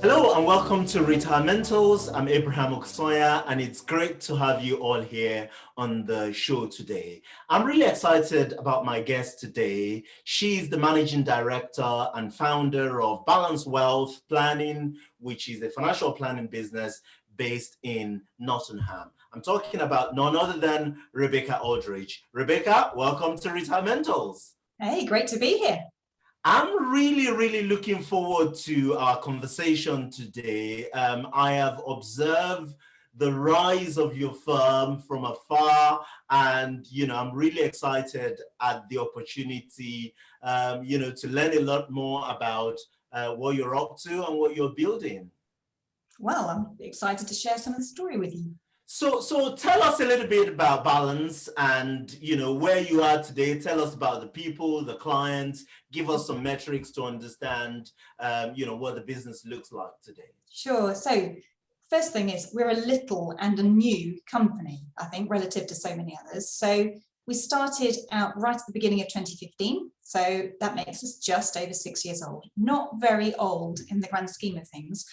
Hello and welcome to Retirementals. I'm Abraham Okusoya, and it's great to have you all here on the show today. I'm really excited about my guest today. She's the managing director and founder of Balanced Wealth Planning, which is a financial planning business based in Nottingham. I'm talking about none other than Rebecca Aldridge. Rebecca, welcome to Retirementals. Hey, great to be here. I'm really looking forward to our conversation today. I have observed the rise of your firm from afar, and I'm really excited at the opportunity to learn a lot more about what you're up to and what you're building. Well, I'm excited to share some of the story with you. So tell us a little bit about Balance and where you are today. Tell us about the people, the clients. Give us some metrics to understand what the business looks like today. Sure. So first thing is we're a little and a new company, I think, relative to so many others. So we started out right at the beginning of 2015. So that makes us just over 6 years old. Not very old in the grand scheme of things.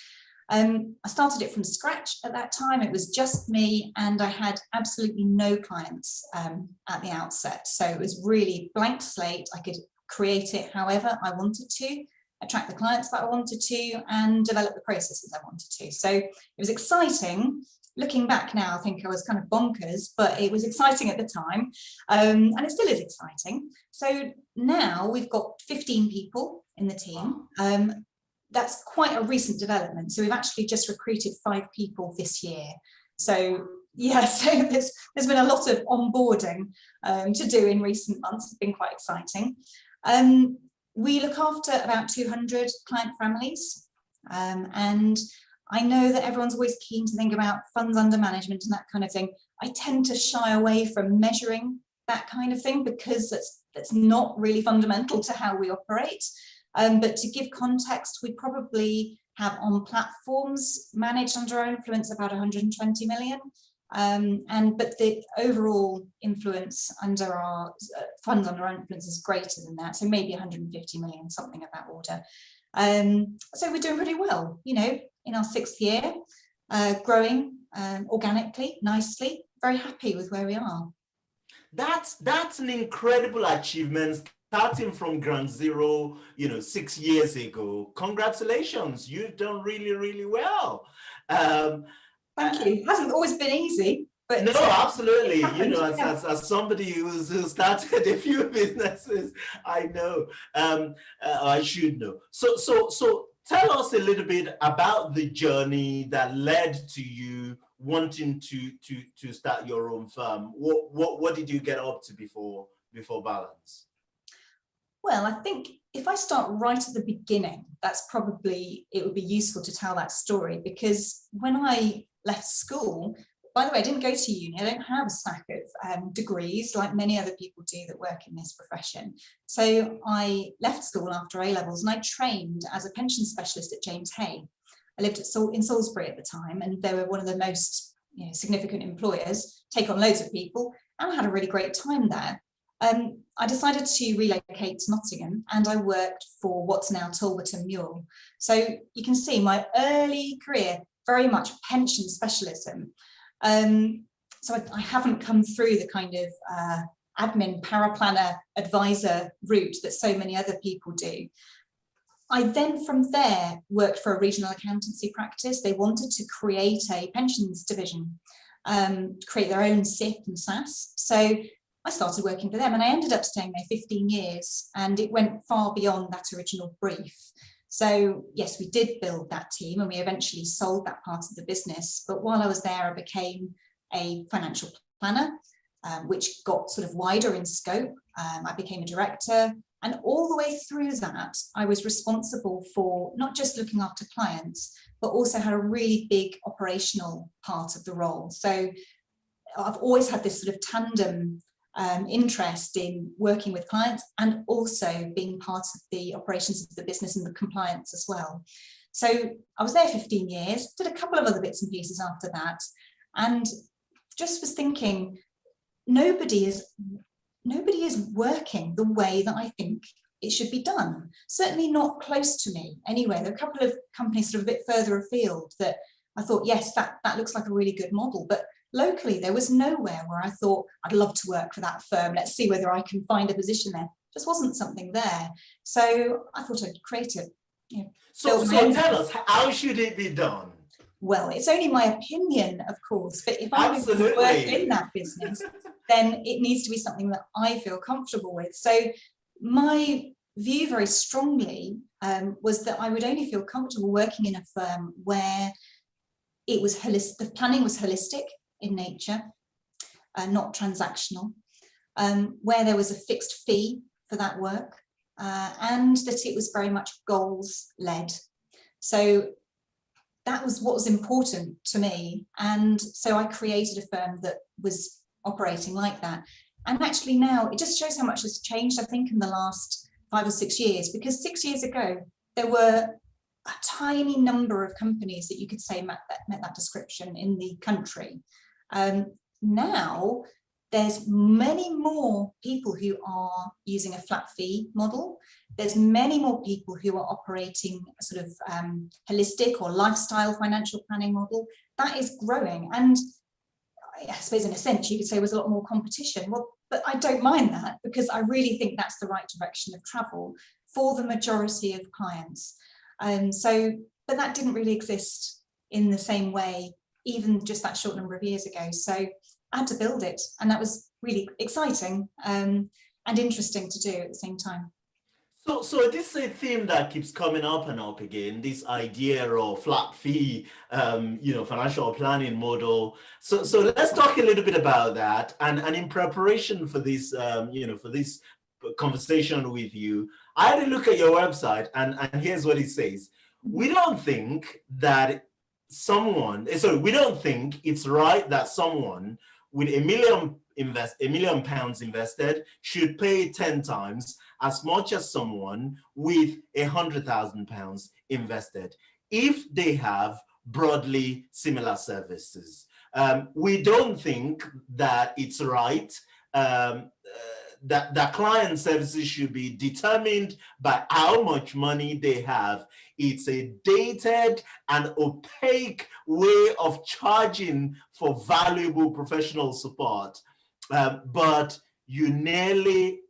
I started it from scratch at that time. It was just me, and I had absolutely no clients at the outset. So it was really blank slate. I could create it however I wanted to, attract the clients that I wanted to, and develop the processes I wanted to. So it was exciting. Looking back now, I think I was kind of bonkers, but it was exciting at the time, and it still is exciting. So now we've got 15 people in the team. That's quite a recent development. So we've actually just recruited 5 people this year. So yeah, so there's been a lot of onboarding to do in recent months. It's been quite exciting. We look after about 200 client families. And I know that everyone's always keen to think about funds under management and that kind of thing. I tend to shy away from measuring that kind of thing because that's not really fundamental to how we operate. But to give context, we probably have on platforms managed under our influence about 120 million. But the overall influence under our funds under our influence is greater than that. So maybe 150 million, something of that order. So we're doing pretty well, in our 6th year, growing organically, nicely, very happy with where we are. That's an incredible achievement. Starting from ground zero, 6 years ago. Congratulations, you've done really well. Thank you. It hasn't always been easy, but no, absolutely. As somebody who started a few businesses, I know. I should know. So tell us a little bit about the journey that led to you wanting to start your own firm. What did you get up to before Balance? Well, I think if I start right at the beginning, it would be useful to tell that story, because when I left school, by the way, I didn't go to uni. I don't have a stack of degrees like many other people do that work in this profession. So I left school after A-levels and I trained as a pension specialist at James Hay. I lived in Salisbury at the time, and they were one of the most significant employers, take on loads of people, and I had a really great time there. I decided to relocate to Nottingham, and I worked for what's now Talbot and Mule. So you can see my early career, very much pension specialism. So I haven't come through the kind of admin paraplanner advisor route that so many other people do. I then from there worked for a regional accountancy practice. They wanted to create a pensions division, create their own SIP and SAS. So I started working for them, and I ended up staying there 15 years, and it went far beyond that original brief. So yes, we did build that team, and we eventually sold that part of the business. But while I was there, I became a financial planner, which got sort of wider in scope. I became a director, and all the way through that, I was responsible for not just looking after clients, but also had a really big operational part of the role. So I've always had this sort of tandem interest in working with clients and also being part of the operations of the business and the compliance as well. So I was there 15 years, did a couple of other bits and pieces after that, and just was thinking, nobody is nobody is working the way that I think it should be done. Certainly not close to me anyway. There are a couple of companies sort of a bit further afield that I thought, yes, that looks like a really good model. But locally, there was nowhere where I thought, I'd love to work for that firm. Let's see whether I can find a position there. Just wasn't something there. So I thought I'd create it. You know, so tell us, how should it be done? Well, it's only my opinion, of course, but if I'm going to work in that business, then it needs to be something that I feel comfortable with. So my view very strongly was that I would only feel comfortable working in a firm where it was holistic, the planning was holistic in nature, not transactional, where there was a fixed fee for that work, and that it was very much goals led. So that was what was important to me. And so I created a firm that was operating like that. And actually now it just shows how much has changed, I think, in the last 5 or 6 years, because 6 years ago, there were a tiny number of companies that you could say met that description in the country. Now there's many more people who are using a flat fee model. There's many more people who are operating a sort of holistic or lifestyle financial planning model. That is growing. And I suppose in a sense you could say there was a lot more competition. Well, but I don't mind that, because I really think that's the right direction of travel for the majority of clients. But that didn't really exist in the same way, even just that short number of years ago. So I had to build it, and that was really exciting and interesting to do at the same time. So this is a theme that keeps coming up and up again, this idea of flat fee, financial planning model. So let's talk a little bit about that. And in preparation for this, for this conversation with you, I had a look at your website, and here's what it says. We don't think it's right that someone with £1 million invested should pay 10 times as much as someone with £100,000 invested if they have broadly similar services. We don't think that it's right that client services should be determined by how much money they have. It's a dated and opaque way of charging for valuable professional support. But nearly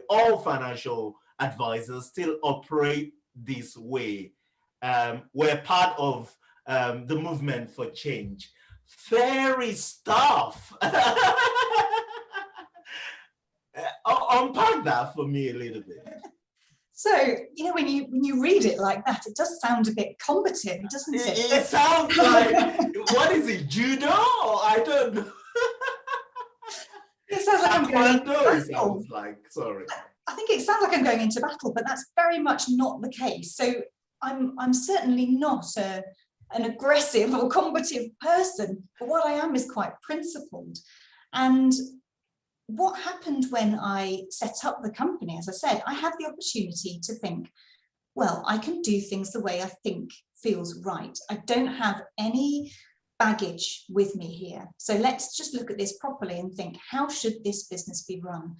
all financial advisors still operate this way. We're part of the movement for change. Fairy stuff. Unpack that for me a little bit. So, when you read it like that, it does sound a bit combative, doesn't it? It sounds like, what is it, judo? Or I don't know. It sounds like I'm going into battle. It sounds like, sorry. I think it sounds like I'm going into battle, but that's very much not the case. So I'm certainly not an aggressive or combative person, but what I am is quite principled. And what happened when I set up the company, as I said, I had the opportunity to think, well, I can do things the way I think feels right. I don't have any baggage with me here. So let's just look at this properly and think, how should this business be run?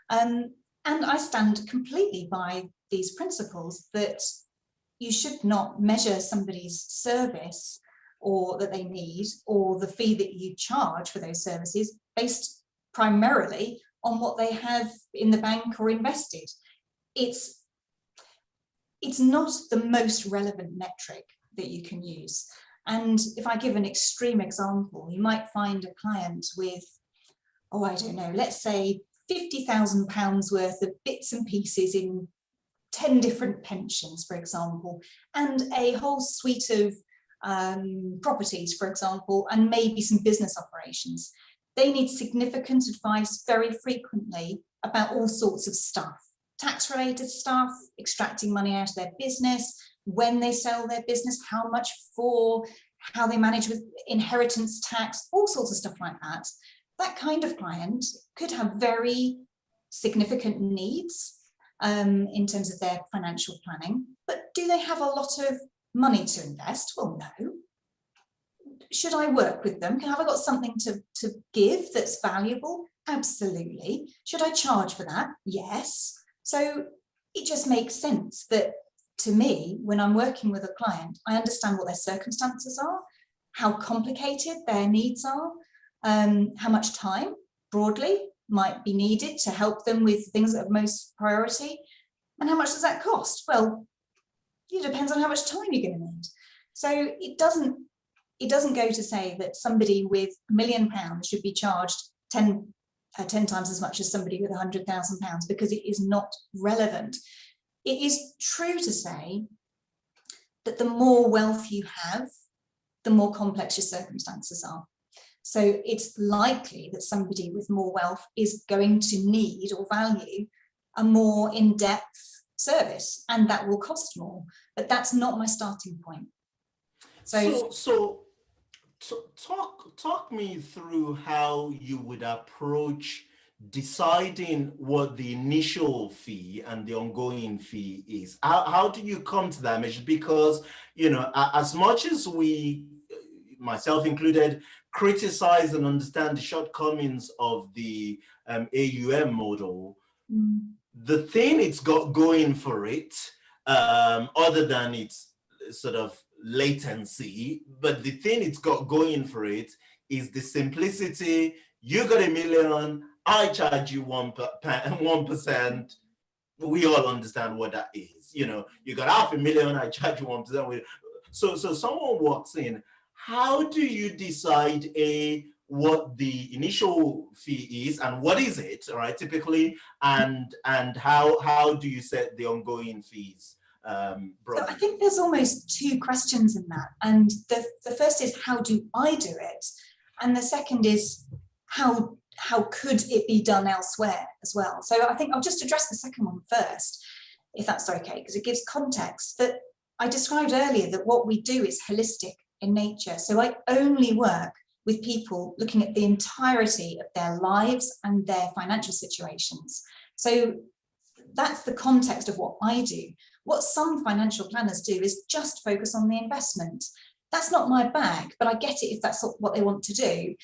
And I stand completely by these principles that you should not measure somebody's service or that they need, or the fee that you charge for those services based primarily on what they have in the bank or invested. It's not the most relevant metric that you can use. And if I give an extreme example, you might find a client with, I don't know, let's say £50,000 worth of bits and pieces in 10 different pensions, for example, and a whole suite of properties, for example, and maybe some business operations. They need significant advice very frequently about all sorts of stuff, tax-related stuff, extracting money out of their business, when they sell their business, how much for, how they manage with inheritance tax, all sorts of stuff like that. That kind of client could have very significant needs in terms of their financial planning, but do they have a lot of money to invest? Well, no. Should I work with them? Have I got something to give that's valuable? Absolutely. Should I charge for that? Yes. So it just makes sense that, to me, when I'm working with a client, I understand what their circumstances are, how complicated their needs are, how much time broadly might be needed to help them with things that are most priority, and how much does that cost? Well, it depends on how much time you're going to need. So it doesn't go to say that somebody with £1 million should be charged 10 times as much as somebody with £100,000, because it is not relevant. It is true to say that the more wealth you have, the more complex your circumstances are. So it's likely that somebody with more wealth is going to need or value a more in-depth service, and that will cost more. But that's not my starting point. So talk me through how you would approach deciding what the initial fee and the ongoing fee is. How do you come to that measure? Because, as much as we, myself included, criticize and understand the shortcomings of the AUM model, the thing it's got going for it, other than its sort of latency, but the thing it's got going for it is the simplicity. You got $1 million, I charge you 1%. We all understand what that is. You got $500,000, I charge you 1%. So someone walks in. How do you decide what the initial fee is, and what is it, right? Typically, and how do you set the ongoing fees? So I think there's almost two questions in that, and the first is, how do I do it, and the second is, how could it be done elsewhere as well? So I think I'll just address the second one first, if that's okay, because it gives context. That I described earlier that what we do is holistic in nature. So I only work with people looking at the entirety of their lives and their financial situations. So that's the context of what I do. What some financial planners do is just focus on the investment. That's not my bag, but I get it if that's what they want to do.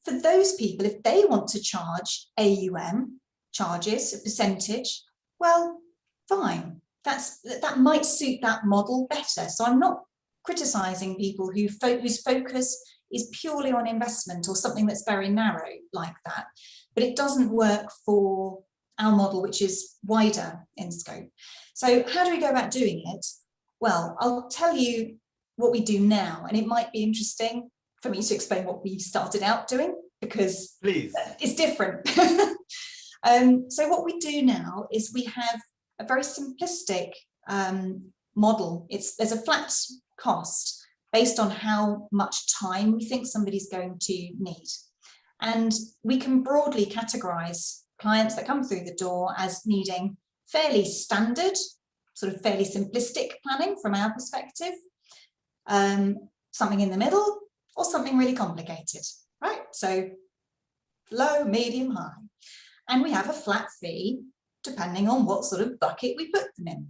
For those people, if they want to charge AUM charges, a percentage, well, fine. That might suit that model better. So I'm not criticizing people whose focus is purely on investment or something that's very narrow like that, but it doesn't work for our model, which is wider in scope. So how do we go about doing it? Well, I'll tell you what we do now, and it might be interesting for me to explain what we started out doing, because Please. It's different. So what we do now is we have a very simplistic model. There's a flat cost based on how much time we think somebody's going to need. And we can broadly categorize clients that come through the door as needing fairly standard, sort of fairly simplistic planning from our perspective, something in the middle, or something really complicated, right? So low, medium, high. And we have a flat fee depending on what sort of bucket we put them in.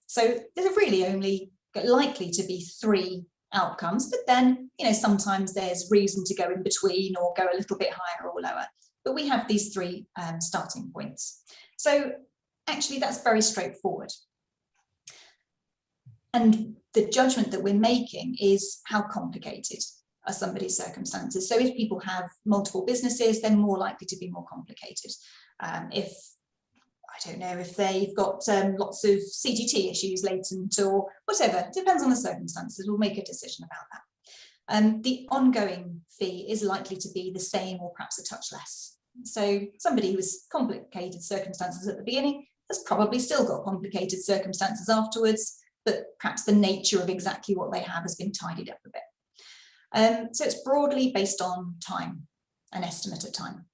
So there's really only likely to be 3 outcomes, but then, sometimes there's reason to go in between or go a little bit higher or lower. But we have these 3 starting points. So actually that's very straightforward. And the judgment that we're making is how complicated are somebody's circumstances. So if people have multiple businesses, they're more likely to be more complicated. If they've got lots of CGT issues latent or whatever, it depends on the circumstances. We'll make a decision about that. The ongoing fee is likely to be the same or perhaps a touch less. So somebody with complicated circumstances at the beginning has probably still got complicated circumstances afterwards, but perhaps the nature of exactly what they have has been tidied up a bit. So it's broadly based on time, an estimate of time.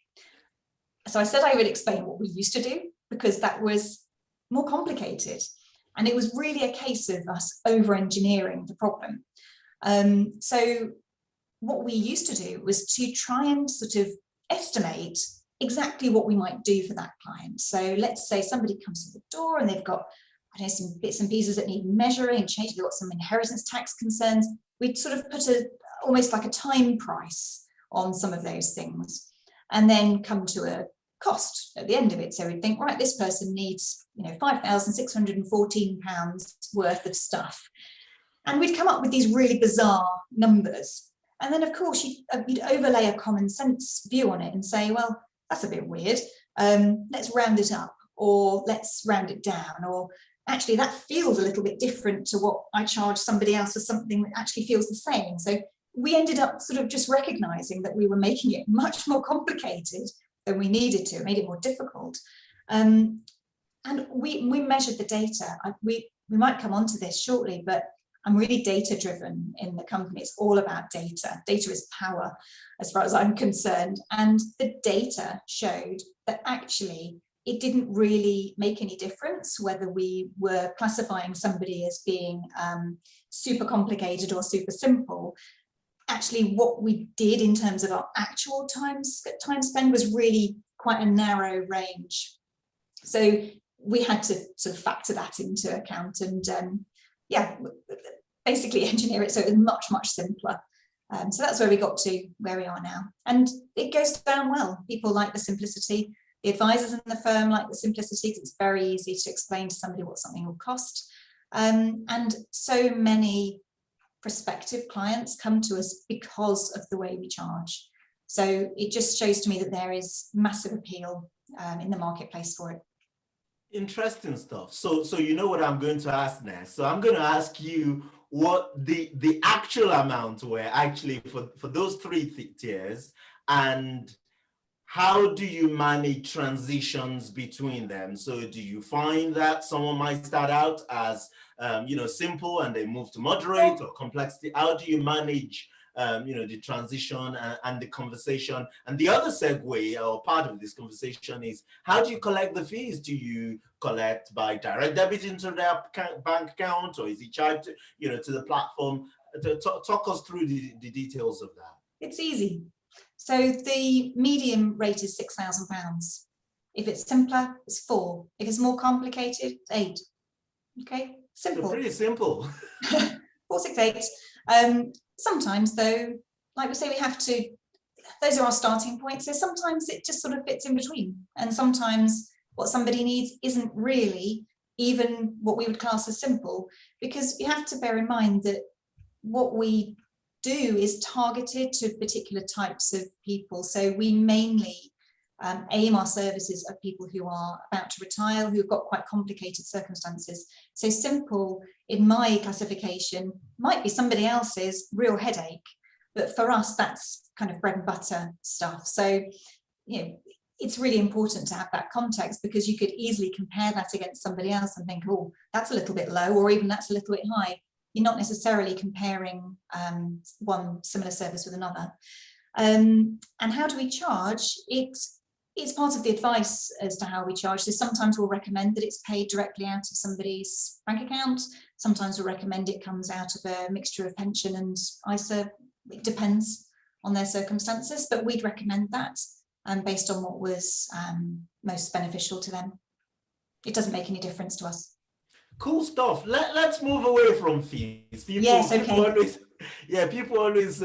So I said I would explain what we used to do, because that was more complicated. And it was really a case of us over-engineering the problem. So what we used to do was to try and sort of estimate exactly what we might do for that client. So let's say somebody comes to the door and they've got, some bits and pieces that need measuring and changing. They've got some inheritance tax concerns. We'd sort of put almost like a time price on some of those things. and then come to a cost at the end of it. So we'd think, right, this person needs, £5,614 worth of stuff. And we'd come up with these really bizarre numbers. And then, of course, you'd overlay a common sense view on it and say, well, that's a bit weird. Let's round it up, or let's round it down, or actually that feels a little bit different to what I charge somebody else for something that actually feels the same. So we ended up sort of just recognizing that we were making it much more complicated than we needed to. It made it more difficult. And we measured the data. We might come on to this shortly, but I'm really data driven in the company. It's all about data. Data is power, as far as I'm concerned. And the data showed that actually it didn't really make any difference whether we were classifying somebody as being super complicated or super simple. Actually, what we did in terms of our actual time spend was really quite a narrow range. So we had to sort of factor that into account and basically engineer it so it was much, much simpler. So that's where we got to where we are now. And it goes down well. People like the simplicity. The advisors in the firm like the simplicity because it's very easy to explain to somebody what something will cost. And so many prospective clients come to us because of the way we charge. So it just shows to me that there is massive appeal in the marketplace for it. Interesting stuff. So you know what I'm going to ask next. So I'm going to ask you what the actual amount were actually for those three tiers, and how do you manage transitions between them? So do you find that someone might start out as simple and they move to moderate or complexity? How do you manage the transition and the conversation? And the other segue or part of this conversation is, how do you collect the fees? Do you collect by direct debit into their bank account, or is it charged to the platform? Talk us through the details of that. It's easy. So the medium rate is £6,000. If it's simpler, it's 4. If it's more complicated, it's 8. Okay, simple. So pretty simple. 468. Sometimes though, like we say, we have to, those are our starting points. So sometimes it just sort of fits in between. And sometimes what somebody needs isn't really even what we would class as simple, because you have to bear in mind that what we do is targeted to particular types of people. So we mainly aim our services at people who are about to retire, who've got quite complicated circumstances. So simple, in my classification, might be somebody else's real headache, but for us, that's kind of bread and butter stuff. So, it's really important to have that context, because you could easily compare that against somebody else and think, oh, that's a little bit low, or even that's a little bit high. You're not necessarily comparing one similar service with another. And how do we charge? It's part of the advice as to how we charge. So sometimes we'll recommend that it's paid directly out of somebody's bank account. Sometimes we'll recommend it comes out of a mixture of pension and ISA. It depends on their circumstances, but we'd recommend that based on what was most beneficial to them. It doesn't make any difference to us. Cool stuff. Let's move away from fees. People always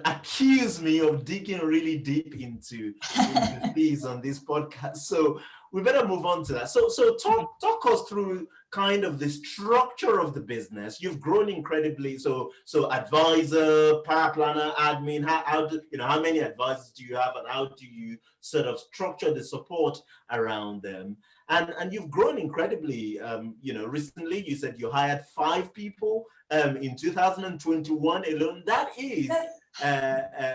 accuse me of digging really deep into fees on this podcast. So we better move on to that. So talk us through kind of the structure of the business. You've grown incredibly. So advisor, power planner, admin. How many advisors do you have, and how do you sort of structure the support around them? And you've grown incredibly. Recently you said you hired 5 people in 2021 alone. That is,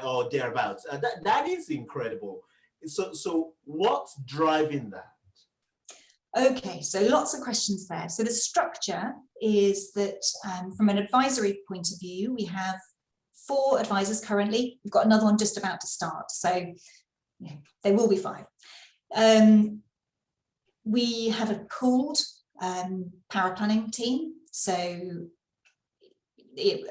or thereabouts. That is incredible. So what's driving that? Okay, so lots of questions there. So the structure is that from an advisory point of view, we have 4 advisors currently. We've got another one just about to start. So there will be 5. We have a pooled power planning team. So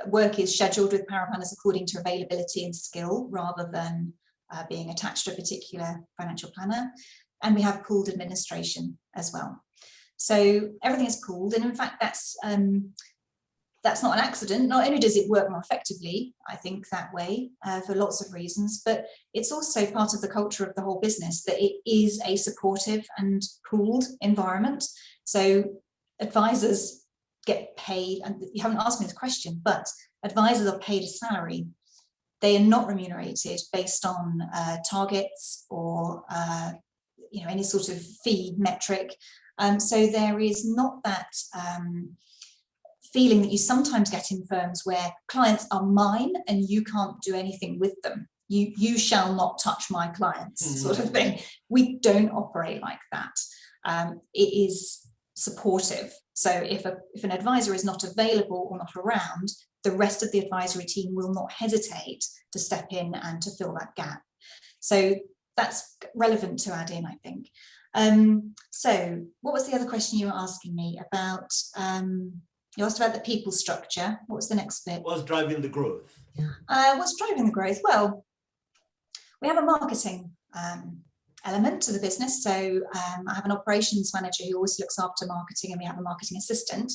work is scheduled with power planners according to availability and skill, rather than being attached to a particular financial planner. And we have pooled administration as well. So everything is pooled. And in fact, that's that's not an accident. Not only does it work more effectively, I think, that way for lots of reasons, but it's also part of the culture of the whole business that it is a supportive and pooled environment. So advisors get paid, and you haven't asked me this question, but advisors are paid a salary. They are not remunerated based on targets or any sort of fee metric. So there is not that feeling that you sometimes get in firms where clients are mine and you can't do anything with them. You shall not touch my clients, sort of thing. We don't operate like that. It is supportive. So if an advisor is not available or not around, the rest of the advisory team will not hesitate to step in and to fill that gap. So that's relevant to add in, I think. So what was the other question you were asking me about? You asked about the people structure. What was the next bit? What's driving the growth? What's driving the growth? Well, we have a marketing element to the business. So I have an operations manager who always looks after marketing, and we have a marketing assistant.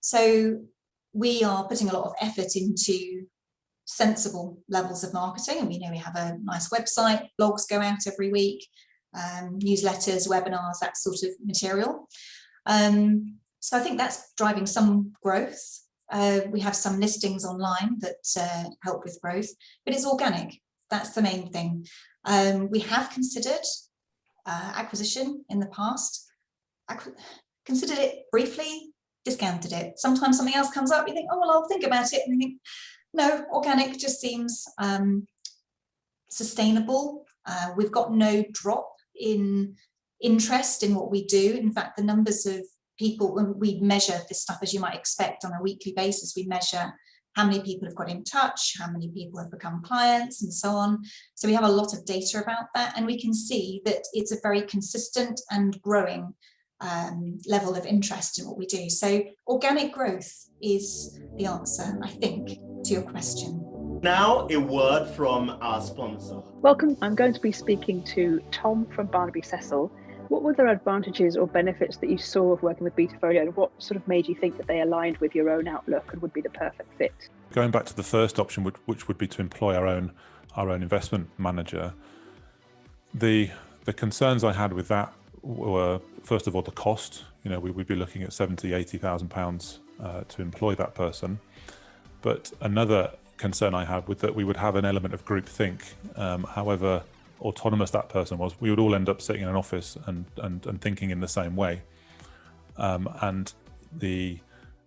So we are putting a lot of effort into sensible levels of marketing, and we know we have a nice website, blogs go out every week, newsletters, webinars, that sort of material. So I think that's driving some growth. We have some listings online that help with growth, but it's organic. That's the main thing. We have considered acquisition in the past. Considered it briefly, discounted it. Sometimes something else comes up, you think, oh, well, I'll think about it. And you think, no, organic just seems sustainable. We've got no drop in interest in what we do. In fact, the numbers of people, when we measure this stuff, as you might expect, on a weekly basis, we measure how many people have got in touch, how many people have become clients, and so on. So we have a lot of data about that, and we can see that it's a very consistent and growing level of interest in what we do. So organic growth is the answer, I think, to your question. Now a word from our sponsor. Welcome. I'm going to be speaking to Tom from Barnaby Cecil. What were their advantages or benefits that you saw of working with Betafolio, and what sort of made you think that they aligned with your own outlook and would be the perfect fit? Going back to the first option, which would be to employ our own investment manager, the concerns I had with that were, first of all, the cost. We would be looking at £70,000-80,000 to employ that person. But another concern I had was that we would have an element of groupthink. However autonomous that person was, we would all end up sitting in an office and thinking in the same way. And the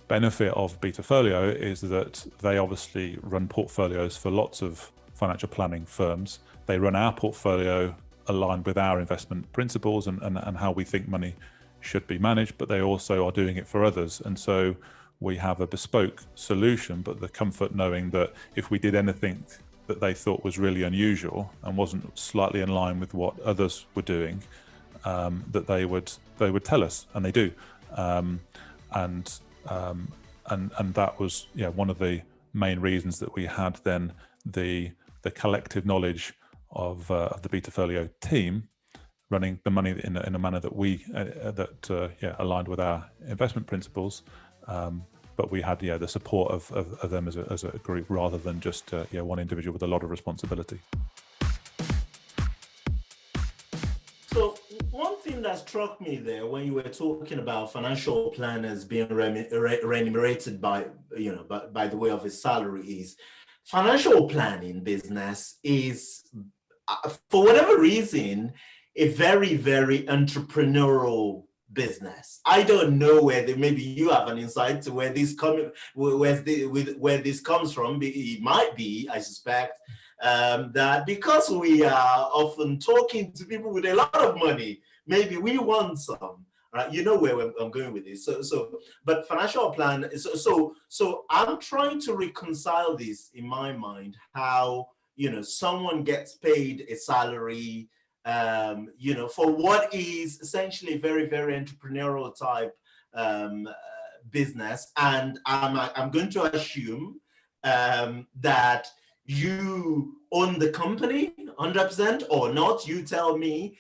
benefit of Betafolio is that they obviously run portfolios for lots of financial planning firms. They run our portfolio aligned with our investment principles and how we think money should be managed, but they also are doing it for others. And so we have a bespoke solution, but the comfort knowing that if we did anything that they thought was really unusual and wasn't slightly in line with what others were doing, that they would tell us, and they do. And that was one of the main reasons that we had then the collective knowledge of the Betafolio team running the money in a manner that aligned with our investment principles. But we had the support of them as a group rather than just one individual with a lot of responsibility. So one thing that struck me there when you were talking about financial planners being remunerated by the way of a salary is financial planning business is, for whatever reason, a very, very entrepreneurial business. I don't know maybe you have an insight to where this comes from. It might be, I suspect, that because we are often talking to people with a lot of money, maybe we want some. Right? You know where I'm going with this. But financial plan. So I'm trying to reconcile this in my mind. How someone gets paid a salary, for what is essentially very, very entrepreneurial type business, and I'm going to assume that you own the company 100% or not. You tell me.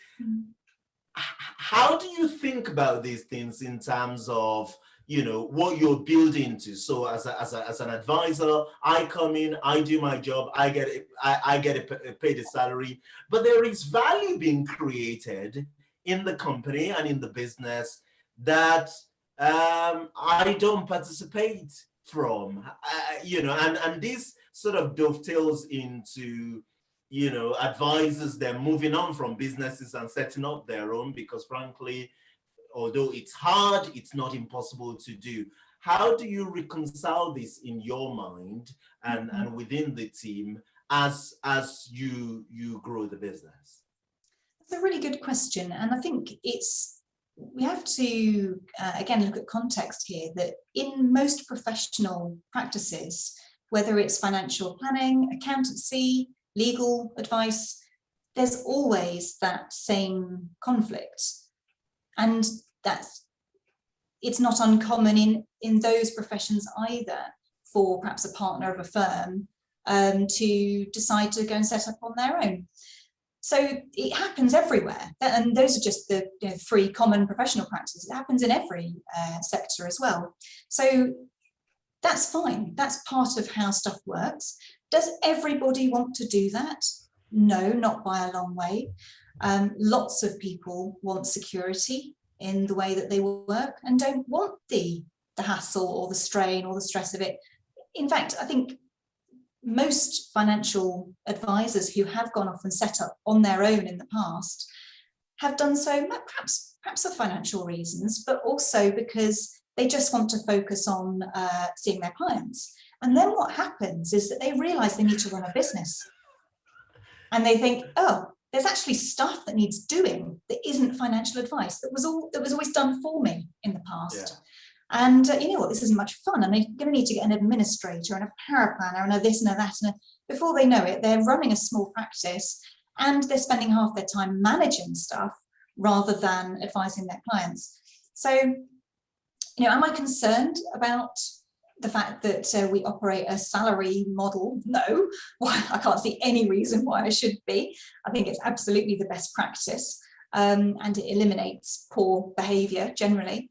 How do you think about these things in terms of what you're building to. So as an advisor, I come in, I do my job, I get paid a salary, but there is value being created in the company and in the business that I don't participate from, and this sort of dovetails into, advisors, they're moving on from businesses and setting up their own, because frankly, although it's hard, it's not impossible to do. How do you reconcile this in your mind and within the team as you grow the business? That's a really good question. And I think we have to, again, look at context here, that in most professional practices, whether it's financial planning, accountancy, legal advice, there's always that same conflict. And it's not uncommon in those professions either for perhaps a partner of a firm to decide to go and set up on their own. So it happens everywhere, and those are just the 3 common professional practices. It happens in every sector as well. So that's fine. That's part of how stuff works. Does everybody want to do that? No, not by a long way. Lots of people want security in the way that they work and don't want the hassle or the strain or the stress of it. In fact, I think most financial advisors who have gone off and set up on their own in the past have done so perhaps for financial reasons, but also because they just want to focus on seeing their clients. And then what happens is that they realize they need to run a business. And they think, oh, there's actually stuff that needs doing that isn't financial advice, that was always done for me in the past. Yeah. And you know what, this isn't much fun. And they're going to need to get an administrator and a paraplanner and a this and a that. And before they know it, they're running a small practice and they're spending half their time managing stuff rather than advising their clients. So, am I concerned about the fact that we operate a salary model? No, I can't see any reason why I should be. I think it's absolutely the best practice, and it eliminates poor behaviour generally.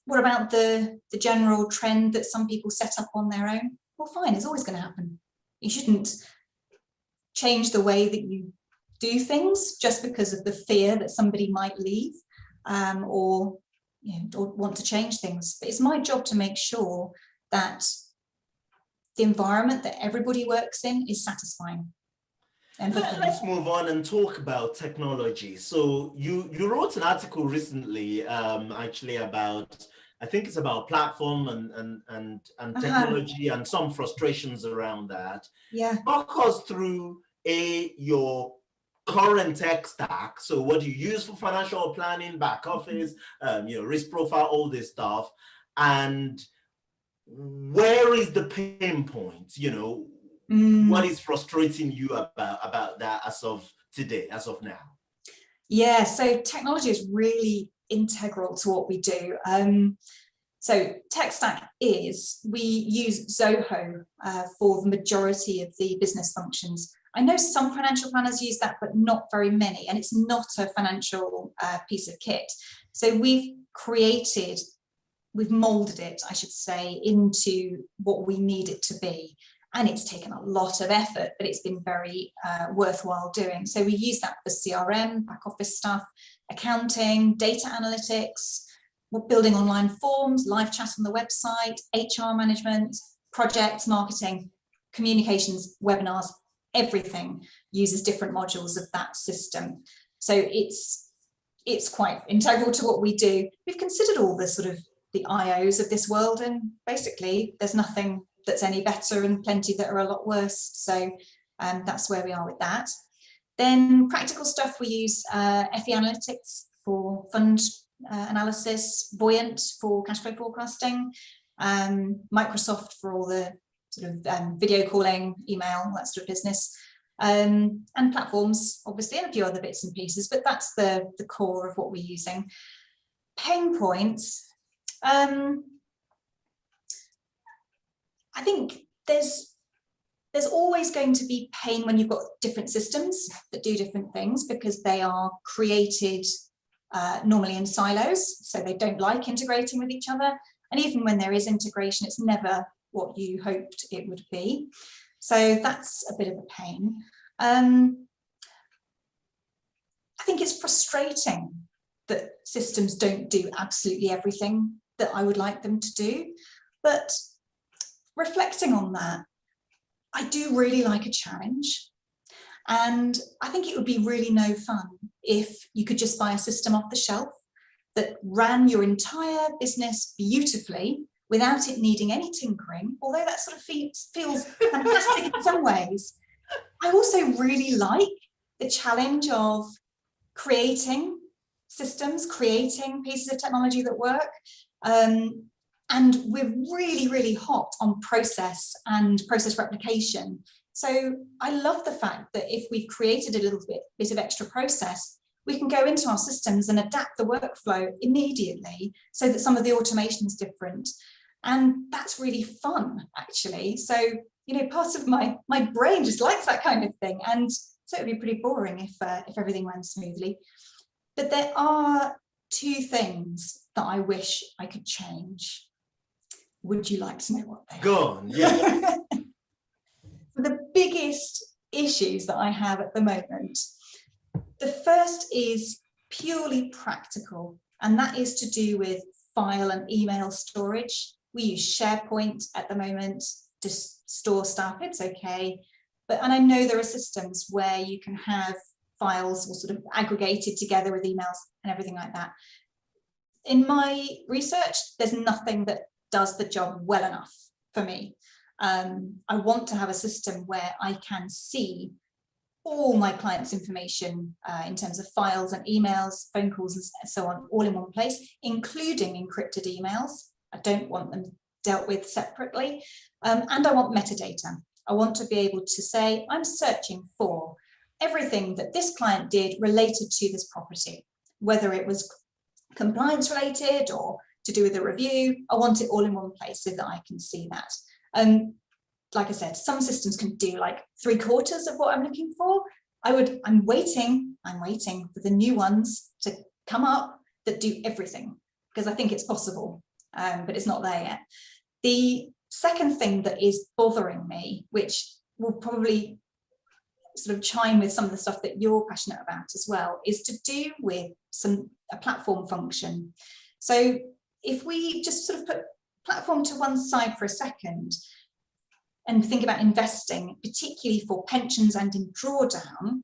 What about the general trend that some people set up on their own? Well, fine, it's always going to happen. You shouldn't change the way that you do things just because of the fear that somebody might leave, or want to change things. But it's my job to make sure that the environment that everybody works in is satisfying. Let's move on and talk about technology. So you wrote an article recently, actually about, I think it's about platform and technology and some frustrations around that. Yeah. Walk us through your current tech stack. So what do you use for financial planning, back office, risk profile, all this stuff, and where is the pain point? What is frustrating you about that as of today, as of now? Yeah, so technology is really integral to what we do. So tech stack we use Zoho for the majority of the business functions. I know some financial planners use that, but not very many, and it's not a financial piece of kit. So we've molded it, I should say, into what we need it to be. And it's taken a lot of effort, but it's been very worthwhile doing. So we use that for CRM, back office stuff, accounting, data analytics, we're building online forms, live chat on the website, HR management, projects, marketing, communications, webinars, everything uses different modules of that system. So it's quite integral to what we do. We've considered all the sort of the IOs of this world, and basically there's nothing that's any better and plenty that are a lot worse. So that's where we are with that. Then practical stuff, we use FE Analytics for fund analysis, Voyant for cash flow forecasting, Microsoft for all the sort of video calling, email, that sort of business, and platforms, obviously, and a few other bits and pieces, but that's the core of what we're using. Pain points. I think there's always going to be pain when you've got different systems that do different things, because they are created normally in silos, so they don't like integrating with each other. And even when there is integration, it's never what you hoped it would be. So that's a bit of a pain. I think it's frustrating that systems don't do absolutely everything that I would like them to do. But reflecting on that, I do really like a challenge. And I think it would be really no fun if you could just buy a system off the shelf that ran your entire business beautifully without it needing any tinkering, although that sort of feels fantastic in some ways. I also really like the challenge of creating systems, creating pieces of technology that work. And we're really, really hot on process and process replication. So I love the fact that if we've created a little bit of extra process, we can go into our systems and adapt the workflow immediately so that some of the automation is different. And that's really fun, actually. So, you know, part of my brain just likes that kind of thing. And so it would be pretty boring if everything ran smoothly. But there are two things that I wish I could change. Would you like to know what they are? Go on, yeah. The biggest issues that I have at the moment, the first is purely practical, and that is to do with file and email storage. We use SharePoint at the moment to store stuff, it's okay. And I know there are systems where you can have files all sort of aggregated together with emails and everything like that. In my research, there's nothing that does the job well enough for me. I want to have a system where I can see all my clients' information in terms of files and emails, phone calls and so on, all in one place, including encrypted emails. I don't want them dealt with separately. And I want metadata. I want to be able to say, I'm searching for everything that this client did related to this property, whether it was compliance related or to do with a review. I want it all in one place so that I can see that. Like I said, some systems can do like 3/4 of what I'm looking for. I'm waiting for the new ones to come up that do everything, because I think it's possible, but it's not there yet. The second thing that is bothering me, which will probably sort of chime with some of the stuff that you're passionate about as well, is to do with a platform function. So if we just sort of put platform to one side for a second and think about investing, particularly for pensions and in drawdown,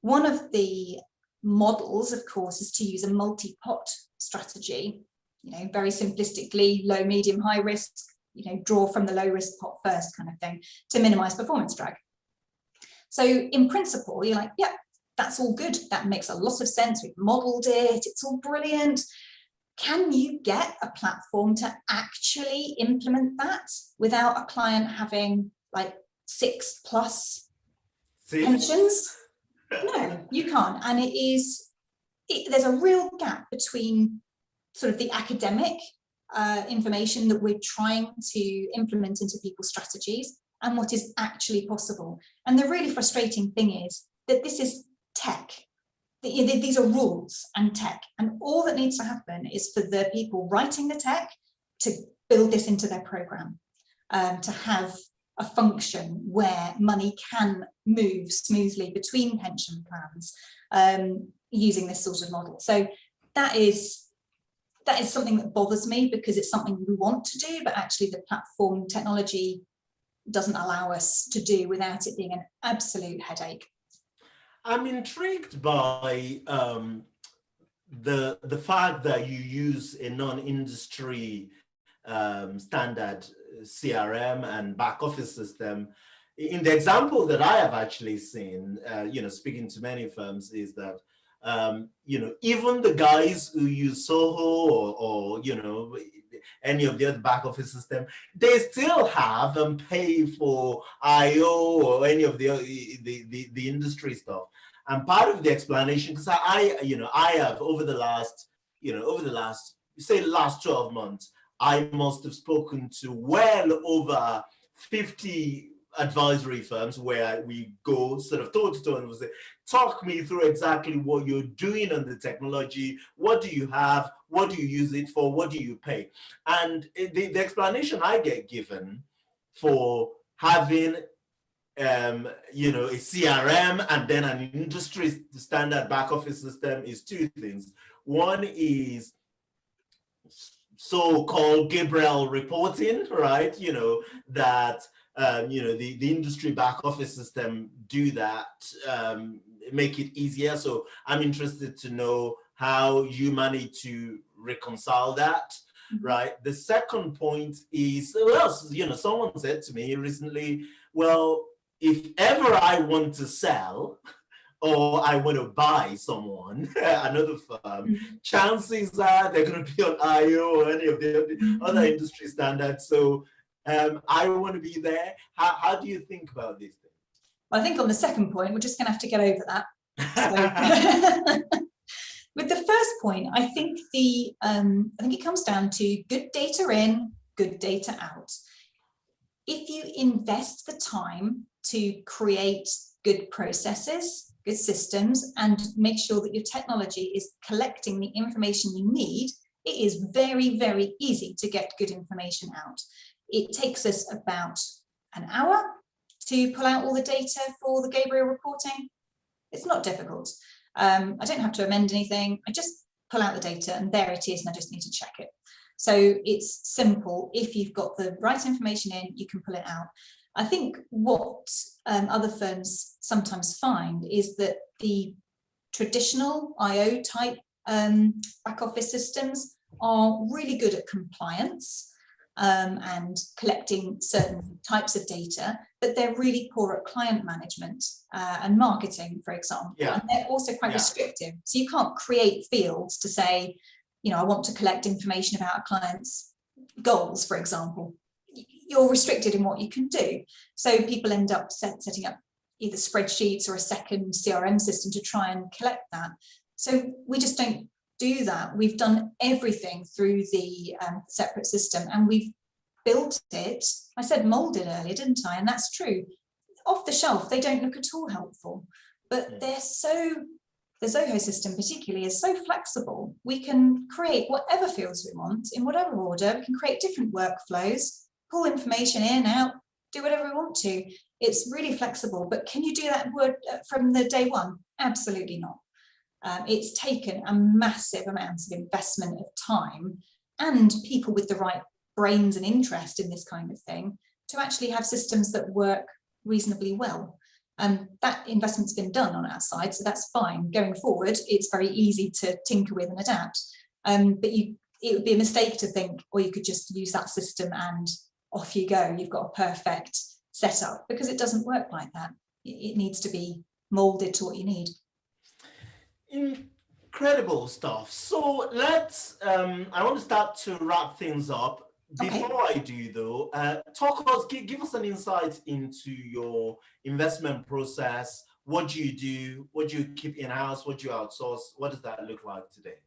one of the models, of course, is to use a multi-pot strategy, you know, very simplistically, low, medium, high risk, you know, draw from the low risk pot first kind of thing to minimize performance drag. So in principle, you're like, yeah, that's all good. That makes a lot of sense. We've modeled it. It's all brilliant. Can you get a platform to actually implement that without a client having like 6+ pensions? No, you can't. And there's a real gap between sort of the academic information that we're trying to implement into people's strategies and what is actually possible. And the really frustrating thing is that this is tech. These are rules and tech, and all that needs to happen is for the people writing the tech to build this into their program, to have a function where money can move smoothly between pension plans using this sort of model. So that is something that bothers me, because it's something we want to do, but actually the platform technology doesn't allow us to do without it being an absolute headache. I'm intrigued by the fact that you use a non-industry standard CRM and back office system. In the example that I have actually seen, you know, speaking to many firms, is that you know, even the guys who use Soho or you know, any of the other back office system, they still have and pay for IO or any of the industry stuff. And part of the explanation, because I have over the last 12 months, I must have spoken to well over 50 advisory firms where we go sort of toe to toe and we say, talk me through exactly what you're doing on the technology. What do you have? What do you use it for? What do you pay? And the explanation I get given for having a CRM and then an industry standard back office system is two things. One is so-called Gabriel reporting, right? That the industry back office system do that, make it easier. So I'm interested to know how you manage to reconcile that, right? The second point is, well, someone said to me recently, well, if ever I want to sell or I want to buy someone, another firm, chances are they're going to be on IO or any of the other industry standards. So I want to be there. How do you think about these things? Well, I think on the second point, we're just going to have to get over that. So, with the first point, I think it comes down to good data in, good data out. If you invest the time to create good processes, good systems, and make sure that your technology is collecting the information you need, it is very, very easy to get good information out. It takes us about an hour to pull out all the data for the Gabriel reporting. It's not difficult. I don't have to amend anything. I just pull out the data and there it is, and I just need to check it. So it's simple. If you've got the right information in, you can pull it out. I think what other firms sometimes find is that the traditional IO type back office systems are really good at compliance and collecting certain types of data, but they're really poor at client management and marketing, for example. Yeah. And they're also quite restrictive. So you can't create fields to say, I want to collect information about a client's goals, for example. You're restricted in what you can do. So people end up setting up either spreadsheets or a second CRM system to try and collect that. So we just don't do that. We've done everything through the separate system, and we've built it. I said molded earlier, didn't I? And that's true. Off the shelf, they don't look at all helpful, but they're the Zoho system particularly is so flexible. We can create whatever fields we want in whatever order. We can create different workflows, pull information in, out, do whatever we want to. It's really flexible, but can you do that from the day one? Absolutely not. It's taken a massive amount of investment of time and people with the right brains and interest in this kind of thing to actually have systems that work reasonably well. That investment's been done on our side, so that's fine. Going forward, it's very easy to tinker with and adapt. But it would be a mistake to think, or you could just use that system and off you go. You've got a perfect setup, because it doesn't work like that. It needs to be molded to what you need. Incredible stuff. So let's, I want to start to wrap things up. Before I do though, give us an insight into your investment process. What do you do? What do you keep in-house? What do you outsource? What does that look like today?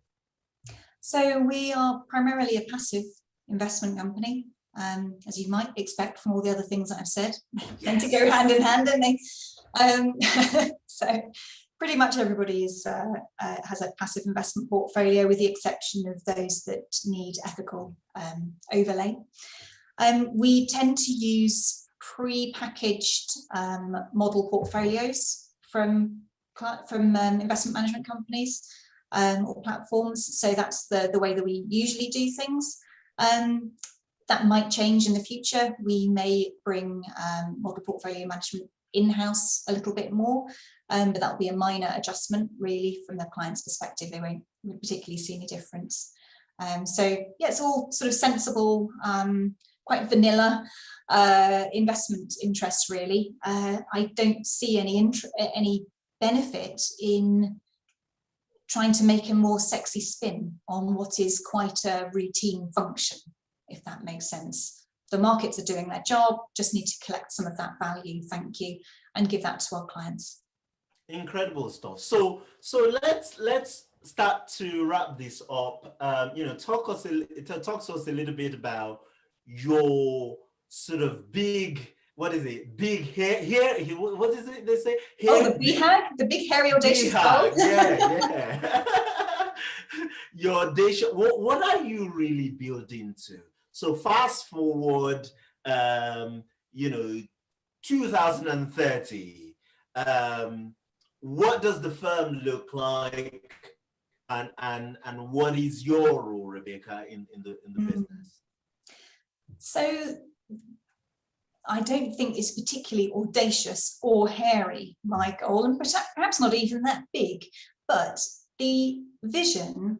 So we are primarily a passive investment company, as you might expect from all the other things that I've said. Tend to go hand in hand, don't they? So pretty much everybody has a passive investment portfolio, with the exception of those that need ethical overlay. We tend to use pre-packaged model portfolios from investment management companies or platforms. So that's the way that we usually do things. That might change in the future. We may bring model portfolio management in-house a little bit more, but that'll be a minor adjustment really from the client's perspective. They won't particularly see any difference. So yeah, it's all sort of sensible, quite vanilla investment interests really. I don't see any benefit in trying to make a more sexy spin on what is quite a routine function, if that makes sense. The markets are doing their job, just need to collect some of that value, thank you, and give that to our clients. Incredible stuff. So let's start to wrap this up. Talk to us a little bit about your sort of big what is it? Big hair. What is it they say? Oh, the BHAG, the big hairy audacious goal. Yeah. Your audacious. What are you really building to? So fast forward, 2030. What does the firm look like, and what is your role, Rebecca, in the business? So I don't think it's particularly audacious or hairy, my goal, and perhaps not even that big, but the vision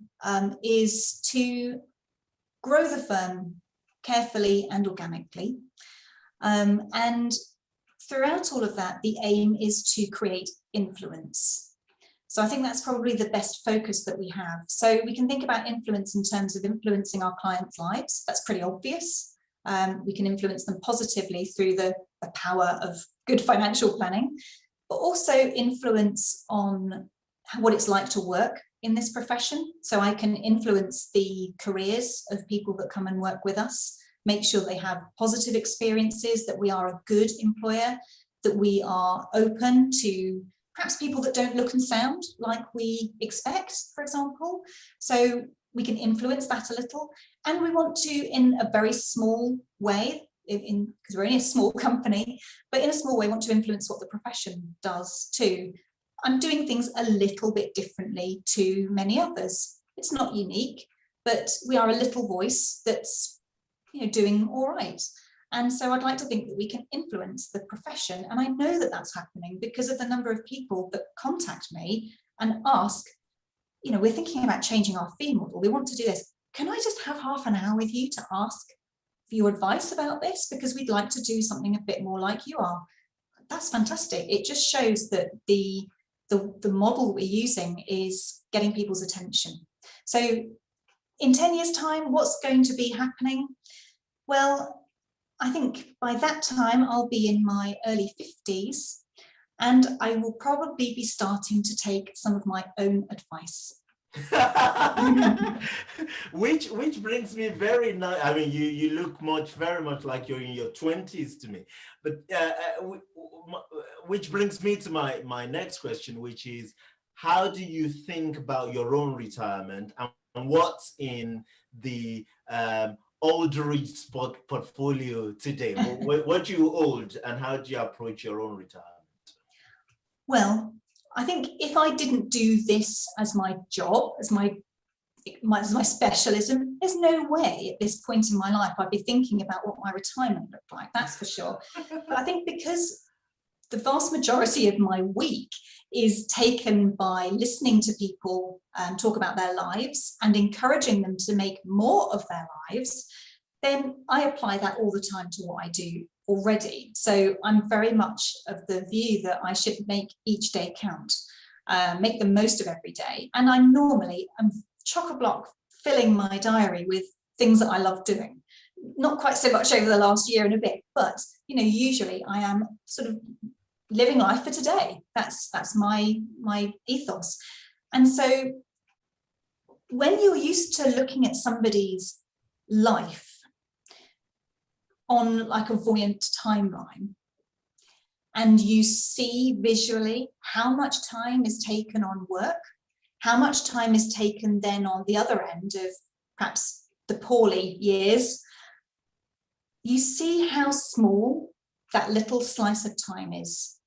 is to grow the firm carefully and organically. And throughout all of that, the aim is to create influence. So I think that's probably the best focus that we have. So we can think about influence in terms of influencing our clients' lives. That's pretty obvious. We can influence them positively through the power of good financial planning, but also influence on what it's like to work in this profession. So I can influence the careers of people that come and work with us, make sure they have positive experiences, that we are a good employer, that we are open to perhaps people that don't look and sound like we expect, for example. So we can influence that a little. And we want to, in a very small way, because we're only a small company, but in a small way, want to influence what the profession does too. I'm doing things a little bit differently to many others. It's not unique, but we are a little voice that's doing all right. And so I'd like to think that we can influence the profession. And I know that that's happening because of the number of people that contact me and ask, we're thinking about changing our fee model. We want to do this. Can I just have half an hour with you to ask for your advice about this? Because we'd like to do something a bit more like you are. That's fantastic. It just shows that the model we're using is getting people's attention. So in 10 years' time, what's going to be happening? Well, I think by that time, I'll be in my early 50s, and I will probably be starting to take some of my own advice. which brings me very nice. I mean, you look very much like you're in your 20s to me. But which brings me to my next question, which is, how do you think about your own retirement, and what's in the Aldridge portfolio today? What do you hold, and how do you approach your own retirement? Well, I think if I didn't do this as my job, as my specialism, there's no way at this point in my life I'd be thinking about what my retirement looked like, that's for sure. But I think because the vast majority of my week is taken by listening to people talk about their lives and encouraging them to make more of their lives, then I apply that all the time to what I do already. So I'm very much of the view that I should make each day count, make the most of every day. And I'm chock-a-block filling my diary with things that I love doing. Not quite so much over the last year and a bit, but usually I am sort of living life for today. That's my ethos. And so when you're used to looking at somebody's life on like a voyant timeline, and you see visually how much time is taken on work, how much time is taken then on the other end of perhaps the poorly years, you see how small that little slice of time is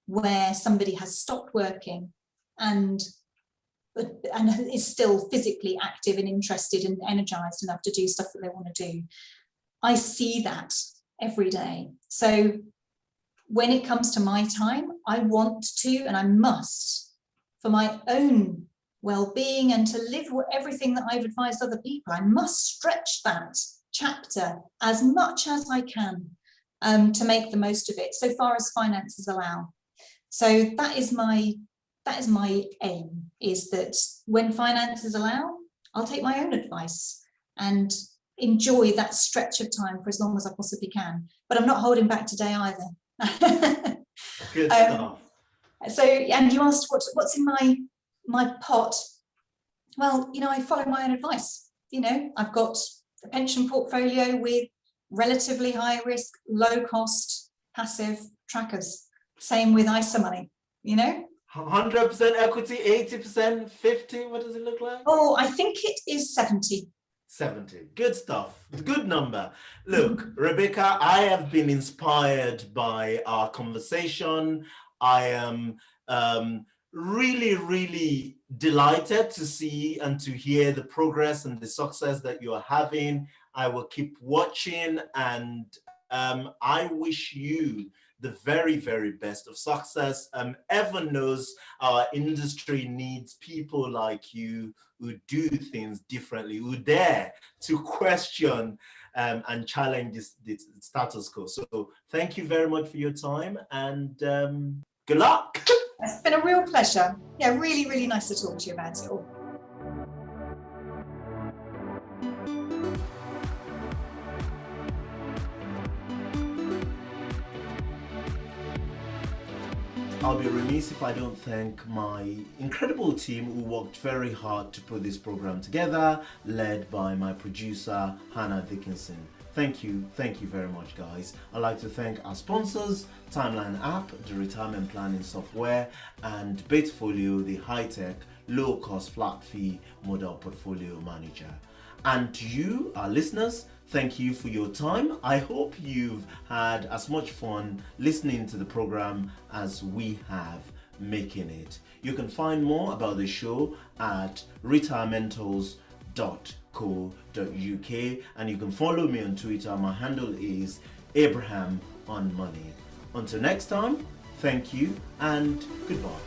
where somebody has stopped working and is still physically active and interested and energized enough to do stuff that they want to do. I see that every day. So when it comes to my time, I want to, and I must, for my own well-being and to live everything that I've advised other people, I must stretch that chapter as much as I can to make the most of it, so far as finances allow. So that is my aim, is that when finances allow, I'll take my own advice and enjoy that stretch of time for as long as I possibly can. But I'm not holding back today either. Good stuff. So, and you asked what's in my pot. Well, I follow my own advice. I've got a pension portfolio with relatively high risk, low cost passive trackers. Same with ISA money, you know? 100% equity, 80%, 50, what does it look like? Oh, I think it is 70. 70. Good stuff. Good number. Look, Rebecca, I have been inspired by our conversation. I am really, really delighted to see and to hear the progress and the success that you are having. I will keep watching, and I wish you the very, very best of success. Evan knows our industry needs people like you who do things differently, who dare to question and challenge this status quo. So thank you very much for your time, and good luck. It's been a real pleasure. Yeah, really, really nice to talk to you about it all. I'll be remiss if I don't thank my incredible team who worked very hard to put this program together, led by my producer, Hannah Dickinson. Thank you very much, guys. I'd like to thank our sponsors, Timeline app, the retirement planning software, and Batefolio, the high-tech, low-cost flat fee model portfolio manager. And to you, our listeners, thank you for your time. I hope you've had as much fun listening to the program as we have making it. You can find more about the show at retirementals.co.uk, and you can follow me on Twitter. My handle is Abraham on Money. Until next time, thank you and goodbye.